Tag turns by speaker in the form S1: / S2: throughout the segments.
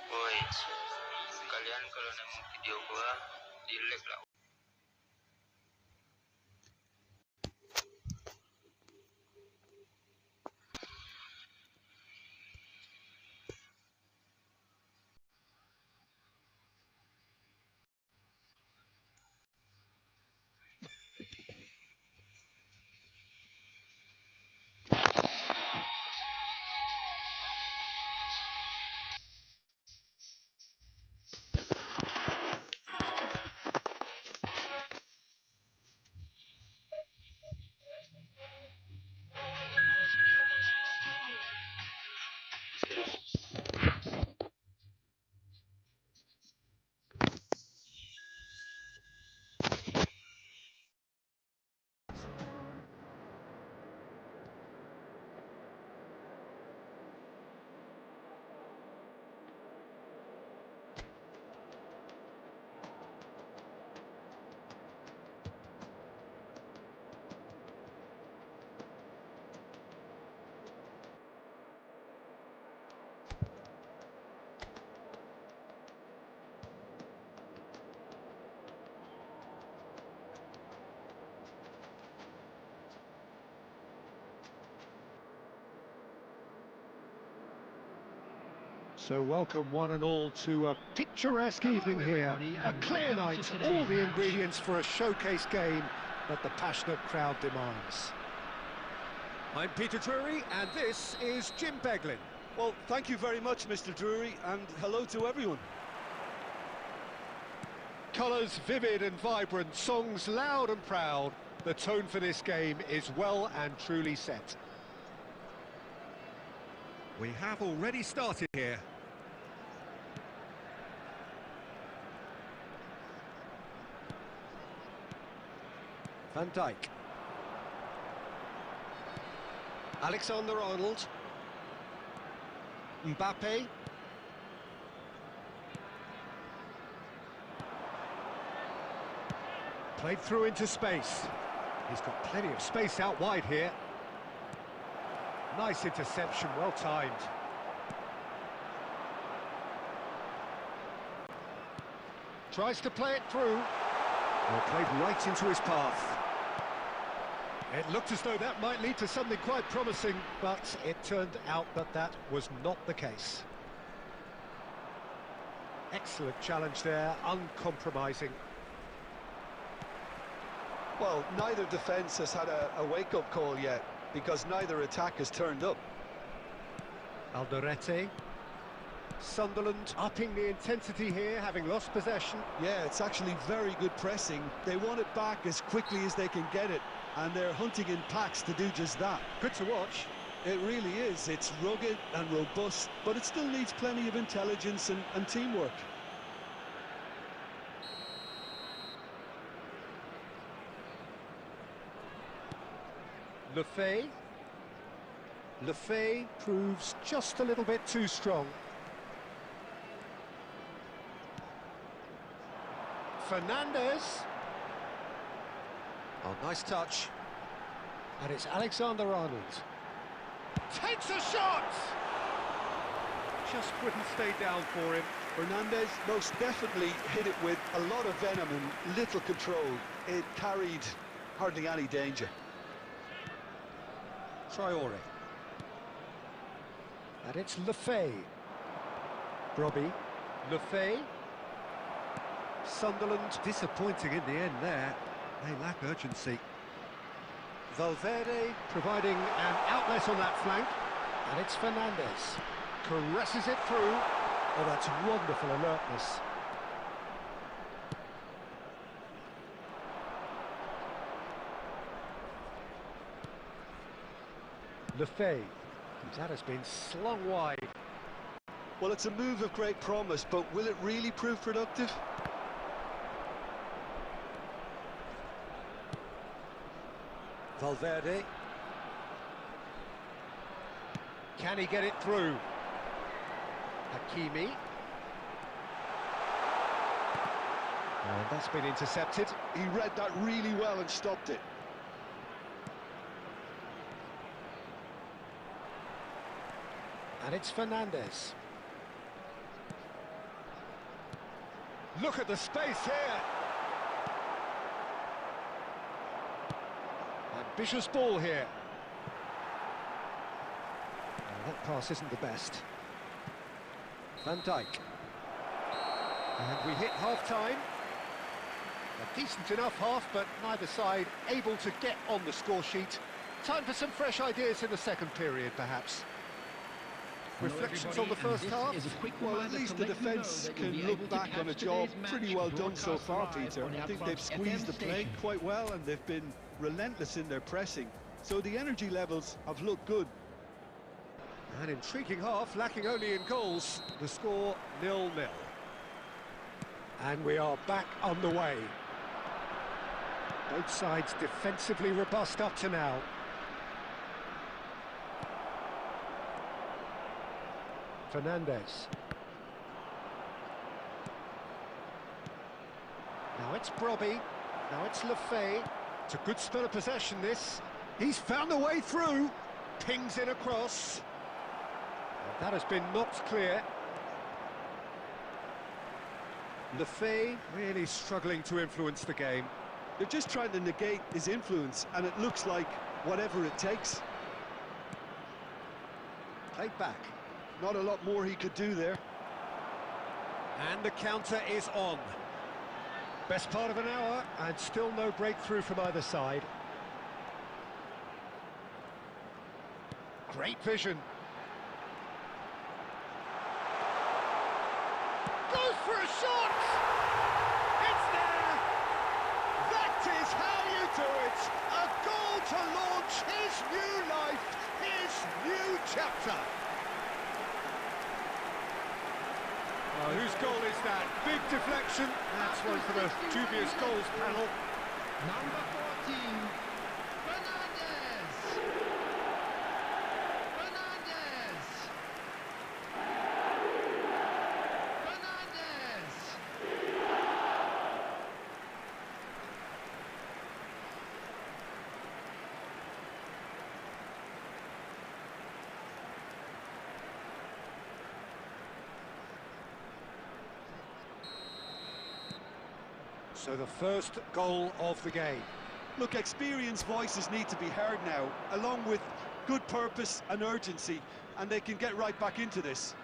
S1: Woi, kalian kalau nemu video gua di like lah.
S2: So welcome one and all to a picturesque evening here, a clear night, all the ingredients for a showcase game that the passionate crowd demands. I'm Peter Drury and this is Jim Beglin.
S3: Well, thank you very much, Mr. Drury, and hello to everyone.
S2: Colours vivid and vibrant, songs loud and proud. The tone for this game is well and truly set. We have already started here. Van Dijk. Alexander-Arnold. Mbappe. Played through into space. He's got plenty of space out wide here. Nice interception, well timed. Tries to play it through. Well, played right into his path. It looked as though that might lead to something quite promising, but it turned out that that was not the case. Excellent challenge there, uncompromising.
S3: Well, neither defence has had a wake-up call yet, because neither attack has turned up.
S2: Alderete. Sunderland upping the intensity here, having lost possession.
S3: Yeah, it's actually very good pressing. They want it back as quickly as they can get it, and they're hunting in packs to do just that.
S2: Good to watch.
S3: It really is. It's rugged and robust, but it still needs plenty of intelligence and teamwork.
S2: Lefebvre. Lefebvre proves just a little bit too strong. Fernandes. Oh, nice touch. And it's Alexander-Arnold. Takes a shot! Just couldn't stay down for him.
S3: Fernandes most definitely hit it with a lot of venom and little control. It carried hardly any danger.
S2: Traore. And it's Lefebvre. Brobbey. Lefebvre. Sunderland disappointing in the end there. They lack urgency. Valverde providing an outlet on that flank. And it's Fernandes. Caresses it through. Oh, that's wonderful alertness. Lefebvre. That has been slung wide.
S3: Well, it's a move of great promise, but will it really prove productive?
S2: Valverde. Can he get it through? Hakimi. And that's been intercepted.
S3: He read that really well and stopped it.
S2: And it's Fernandes. Look at the space here. Ambitious ball here. That pass isn't the best. Van Dijk. And we hit half-time. A decent enough half, but neither side able to get on the score sheet. Time for some fresh ideas in the second period, perhaps. Reflections on the first half?
S3: Well, at least the defence can look back on a job pretty well done so far, Peter. I think they've squeezed the play quite well and they've been relentless in their pressing. So the energy levels have looked good.
S2: An intriguing half, lacking only in goals. The score 0-0. And we are back underway. Both sides defensively robust up to now. Fernandes. Now it's Brobbey. Now it's Lefebvre. It's a good spell of possession, this. He's found a way through. Pings in across. And that has been knocked clear. Lefebvre really struggling to influence the game.
S3: They're just trying to negate his influence, and it looks like whatever it takes.
S2: Played back.
S3: Not a lot more he could do there.
S2: And the counter is on. Best part of an hour, and still no breakthrough from either side. Great vision. Goes for a shot! It's there! That is how you do it! A goal to launch his new life, his new chapter. Oh, whose goal is that? Big deflection. That's one for the dubious goals panel.
S4: Number 14, Fernandes! Fernandes! Fernandes!
S2: So the first goal of the game.
S3: Look, experienced voices need to be heard now, along with good purpose and urgency, and they can get right back into this.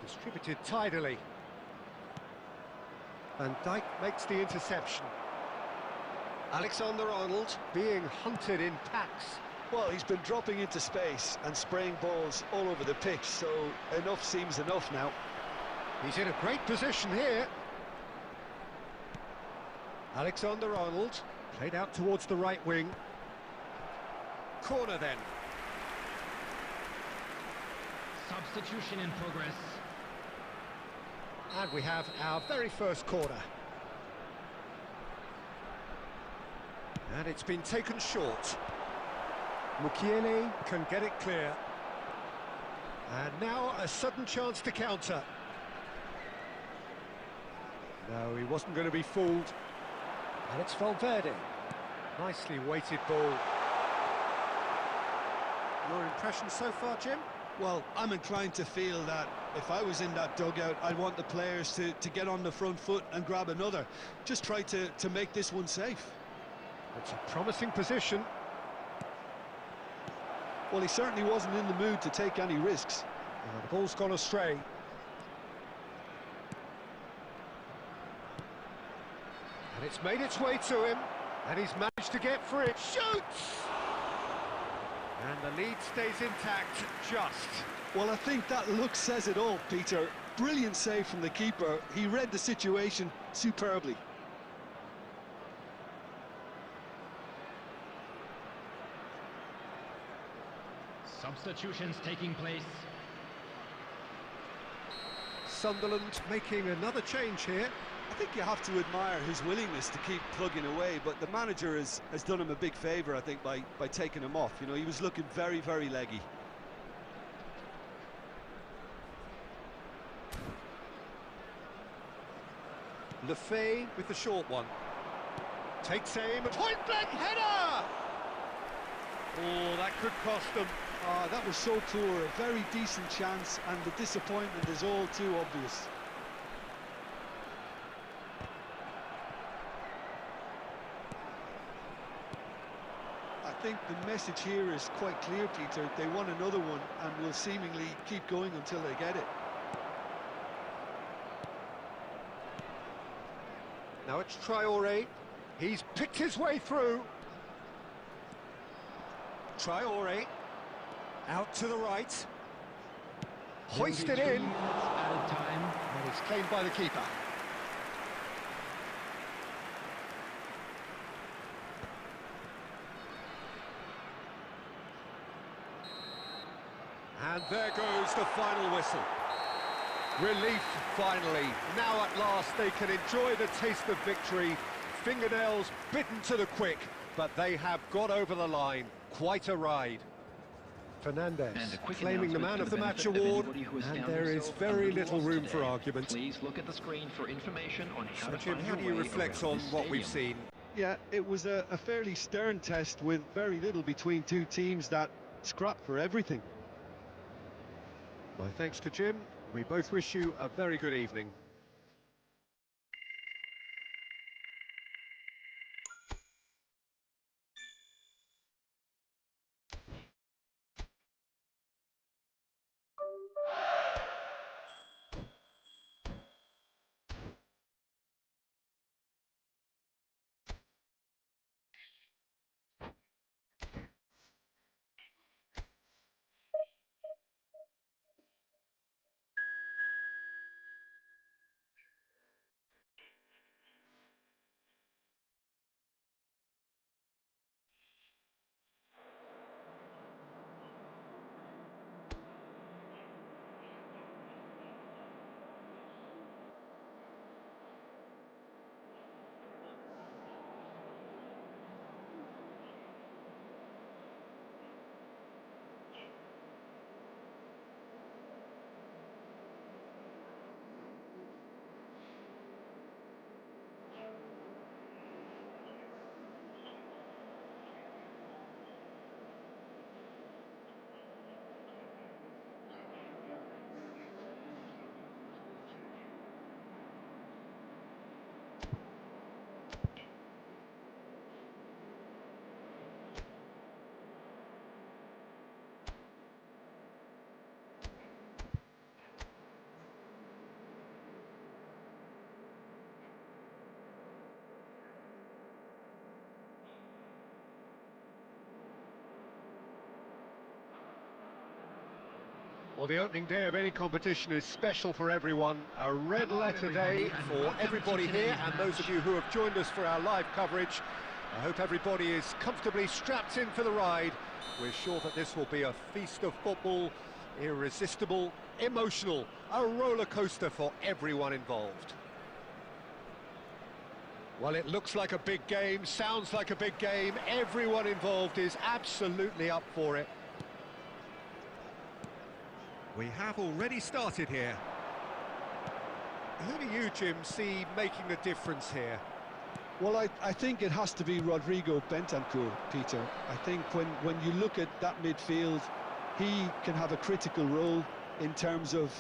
S2: Distributed tidily. Van Dijk makes the interception. Alexander-Arnold being hunted in packs.
S3: Well, he's been dropping into space and spraying balls all over the pitch, so enough seems enough now.
S2: He's in a great position here. Alexander-Arnold played out towards the right wing. Corner then.
S4: Substitution in progress.
S2: And we have our very first corner. And it's been taken short. Mukiele can get it clear. And now a sudden chance to counter. No, he wasn't going to be fooled. And it's Valverde. Nicely weighted ball. Your impression so far, Jim?
S3: Well, I'm inclined to feel that if I was in that dugout, I'd want the players to get on the front foot and grab another. Just try to make this one safe.
S2: It's a promising position.
S3: Well, he certainly wasn't in the mood to take any risks.
S2: The ball's gone astray. And it's made its way to him. And he's managed to get free. Shoots! And the lead stays intact, just.
S3: Well, I think that look says it all, Peter. Brilliant save from the keeper. He read the situation superbly.
S4: Substitutions taking place.
S2: Sunderland making another change here.
S3: I think you have to admire his willingness to keep plugging away, but the manager has done him a big favour, I think, by taking him off. You know, he was looking very, very leggy.
S2: Lefebvre with the short one. Takes aim, a point-blank header! Oh, that could cost them.
S3: That was so poor, a very decent chance, and the disappointment is all too obvious. I think the message here is quite clear, Peter. They want another one and will seemingly keep going until they get it.
S2: Now it's Traoré. He's picked his way through. Traoré. Out to the right. Hoisted in.
S4: Added time.
S2: And it's claimed by the keeper. And there goes the final whistle. Relief, finally. Now at last they can enjoy the taste of victory. Fingernails bitten to the quick, but they have got over the line. Quite a ride. Fernandez claiming the man of the match award, and there is very little room for argument.
S5: Please look at the screen for information on how
S2: So,
S5: to
S2: Jim,
S5: find
S2: how do you
S5: your way
S2: reflect
S5: around
S2: on
S5: this
S2: what we've
S5: stadium.
S2: seen?
S3: Yeah, it was a fairly stern test with very little between two teams that scrapped for everything.
S2: My thanks to Jim. We both wish you a very good evening. Well, the opening day of any competition is special for everyone. A red letter day for everybody here, and those of you who have joined us for our live coverage. I hope everybody is comfortably strapped in for the ride. We're sure that this will be a feast of football, irresistible, emotional, a roller coaster for everyone involved. Well, it looks like a big game, sounds like a big game. Everyone involved is absolutely up for it. We have already started here. Who do you, Jim, see making the difference here?
S3: Well, I think it has to be Rodrigo Bentancur, Peter. I think when you look at that midfield, he can have a critical role in terms of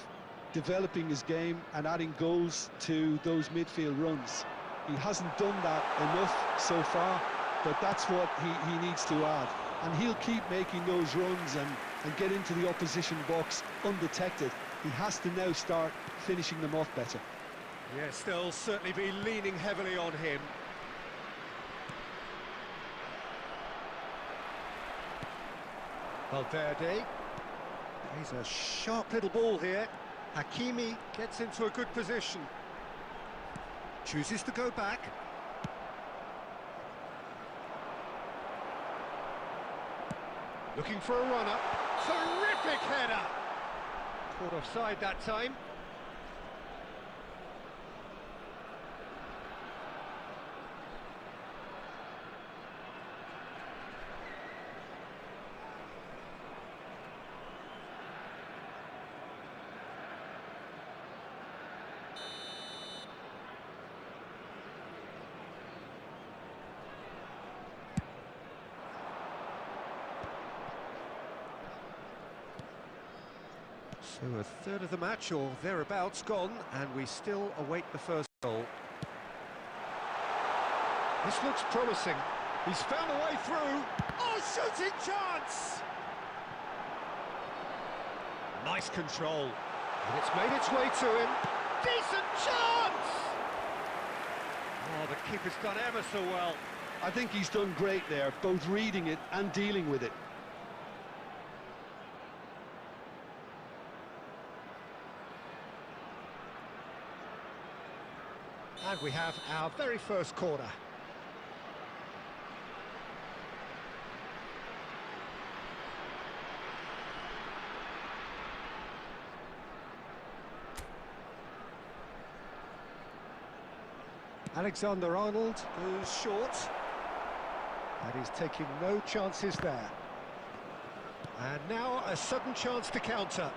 S3: developing his game and adding goals to those midfield runs. He hasn't done that enough so far, but that's what he needs to add. And he'll keep making those runs and get into the opposition box undetected. He has to now start finishing them off better.
S2: Yes, they'll certainly be leaning heavily on him. Valverde. He's a sharp little ball here. Hakimi gets into a good position. Chooses to go back. Looking for a run-up. Terrific header! Caught offside that time. So a third of the match or thereabouts gone, and we still await the first goal. This looks promising. He's found a way through. Oh, shooting chance! Nice control. And it's made its way to him. Decent chance! Oh, the keeper's done ever so well.
S3: I think he's done great there, both reading it and dealing with it.
S2: And we have our very first corner. Alexander-Arnold goes short. And he's taking no chances there. And now a sudden chance to counter.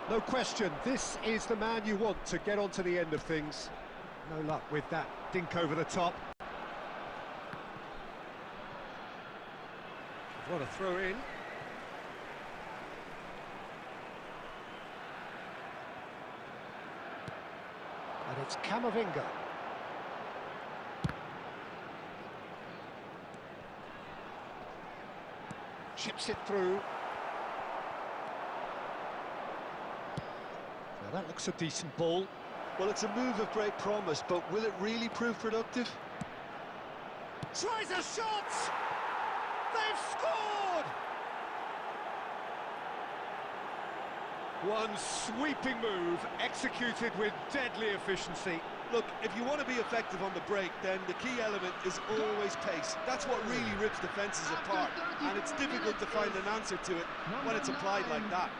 S2: No question, this is the man you want to get onto the end of things. No luck with that dink over the top. What a throw in. And it's Camavinga. Chips it through. Now that looks a decent ball.
S3: Well, it's a move of great promise, but will it really prove productive?
S2: Tries a shot! They've scored! One sweeping move, executed with deadly efficiency.
S3: Look, if you want to be effective on the break, then the key element is always pace. That's what really rips defences apart, and it's difficult to find an answer to it when it's applied like that.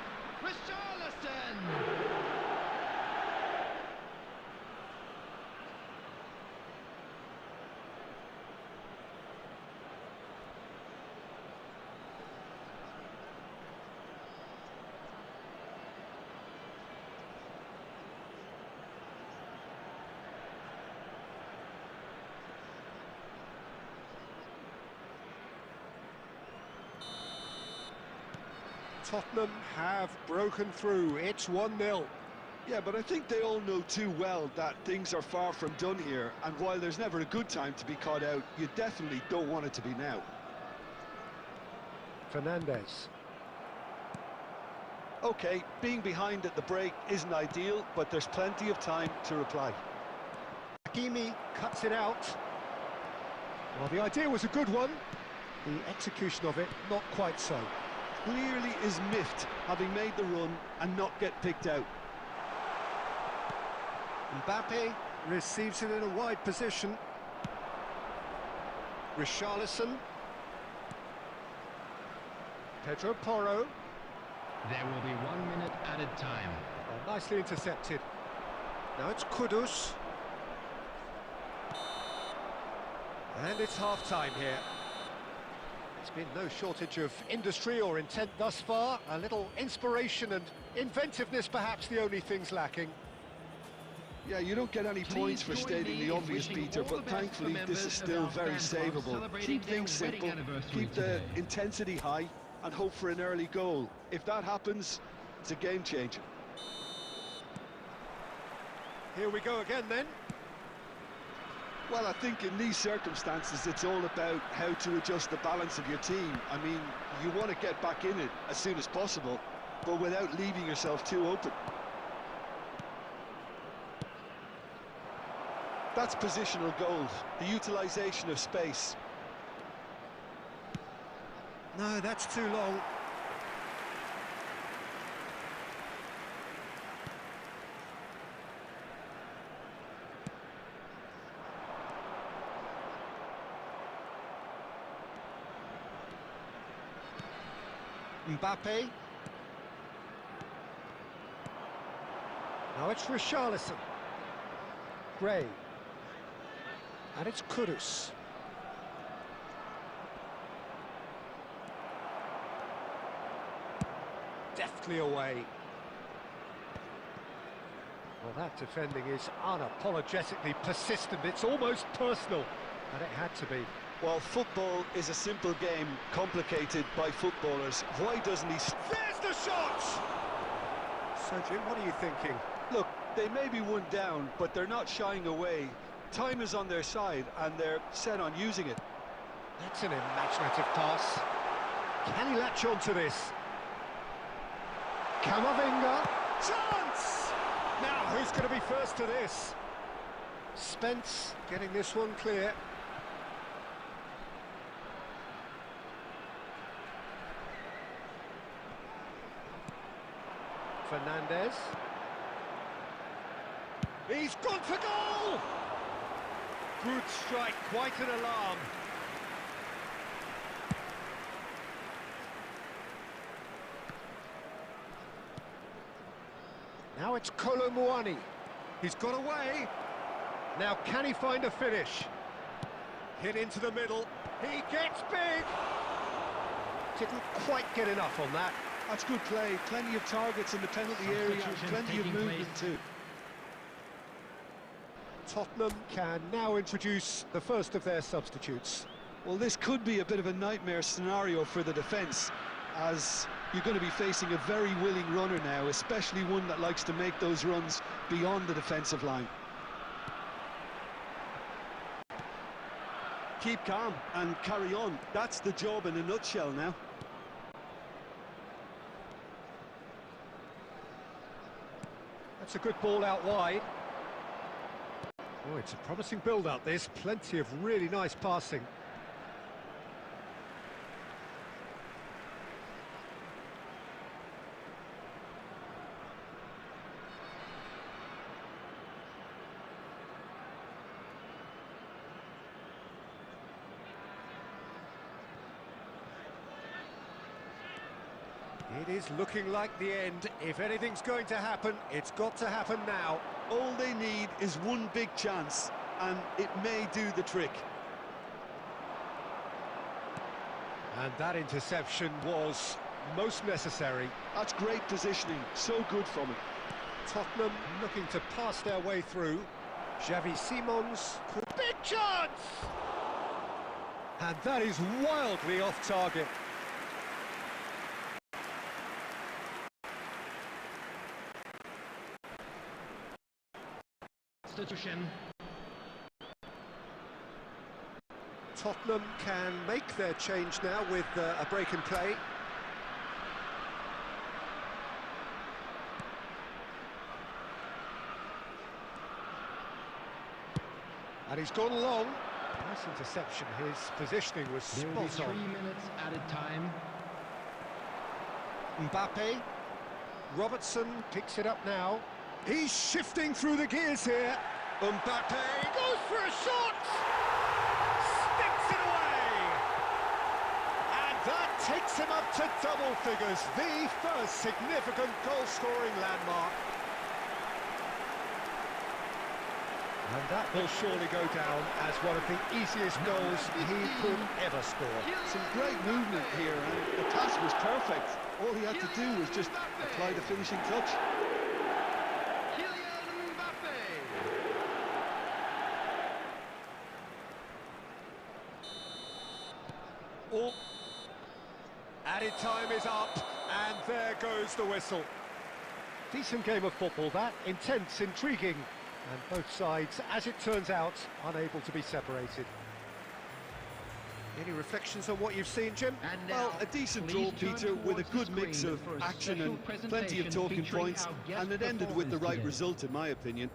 S2: Tottenham have broken through. It's 1-0.
S3: Yeah, but I think they all know too well that things are far from done here, and while there's never a good time to be caught out, you definitely don't want it to be now.
S2: Fernandes.
S3: Okay, being behind at the break isn't ideal, but there's plenty of time to reply.
S2: Hakimi cuts it out. Well, the idea was a good one. The execution of it, not quite so.
S3: clearly is miffed having made the run and not get picked out.
S2: Mbappe receives it in a wide position. Richarlison. Pedro Porro.
S4: There will be 1 minute added time.
S2: Oh, nicely intercepted. Now it's Kudus. And it's half-time here. There's been no shortage of industry or intent thus far. A little inspiration and inventiveness, perhaps the only things lacking.
S3: Yeah, you don't get any points for stating the obvious, Peter, but thankfully this is still very savable. Keep things simple, keep the intensity high, and hope for an early goal. If that happens, it's a game changer.
S2: Here we go again then.
S3: Well, I think in these circumstances it's all about how to adjust the balance of your team. I mean, you want to get back in it as soon as possible, but without leaving yourself too open. That's positional gold, the utilisation of space.
S2: No, that's too long. Mbappe. Now it's Richarlison. Gray. And it's Kudus. Deftly away. Well, that defending is unapologetically persistent. It's almost personal, and it had to be.
S3: Well, football is a simple game, complicated by footballers. Why doesn't he...
S2: There's the shot! So, Jim, what are you thinking?
S3: Look, they may be one down, but they're not shying away. Time is on their side, and they're set on using it.
S2: That's an imaginative pass. Can he latch on to this? Camavinga. Chance! Now, who's going to be first to this? Spence getting this one clear. Fernandez. He's gone for goal! Good strike, quite an alarm. Now it's Kolo Muani. He's got away. Now can he find a finish? Hit into the middle. He gets big. Didn't quite get enough on that.
S3: That's good play. Plenty of targets in the penalty area and plenty of movement too.
S2: Tottenham can now introduce the first of their substitutes.
S3: Well, this could be a bit of a nightmare scenario for the defence, as you're going to be facing a very willing runner now, especially one that likes to make those runs beyond the defensive line. Keep calm and carry on. That's the job in a nutshell now.
S2: That's a good ball out wide. Oh, it's a promising build-up, this. Plenty of really nice passing. It is looking like the end. If anything's going to happen, it's got to happen now.
S3: All they need is one big chance, and it may do the trick.
S2: And that interception was most necessary.
S3: That's great positioning, so good from it.
S2: Tottenham looking to pass their way through. Xavi Simons, big chance! And that is wildly off target.
S4: Substitution.
S2: Tottenham can make their change now with a break in play. And he's gone long. Nice interception. His positioning was
S4: There will be
S2: spot
S4: 3
S2: on.
S4: minutes added time.
S2: Mbappe. Robertson picks it up now. He's shifting through the gears here. Mbappe goes for a shot! Sticks it away! And that takes him up to double figures, the first significant goal-scoring landmark. And that will surely go down as one of the easiest goals he could ever score.
S3: Some great movement here, and the task was perfect. All he had to do was just apply the finishing touch.
S5: Kylian Mbappe.
S2: Oh. Added time is up, and there goes the whistle. Decent game of football, that. Intense, intriguing, and both sides, as it turns out, unable to be separated. Any reflections on what you've seen, Jim?
S5: And
S3: Well,
S5: now,
S3: a decent
S5: please
S3: draw,
S5: turn
S3: Peter, with a
S5: towards the
S3: good mix
S5: screen
S3: of
S5: for a
S3: action
S5: special
S3: and plenty of
S5: presentation
S3: talking
S5: featuring
S3: points,
S5: our guest
S3: and it ended with the
S5: performers
S3: right
S5: today.
S3: result, in my opinion.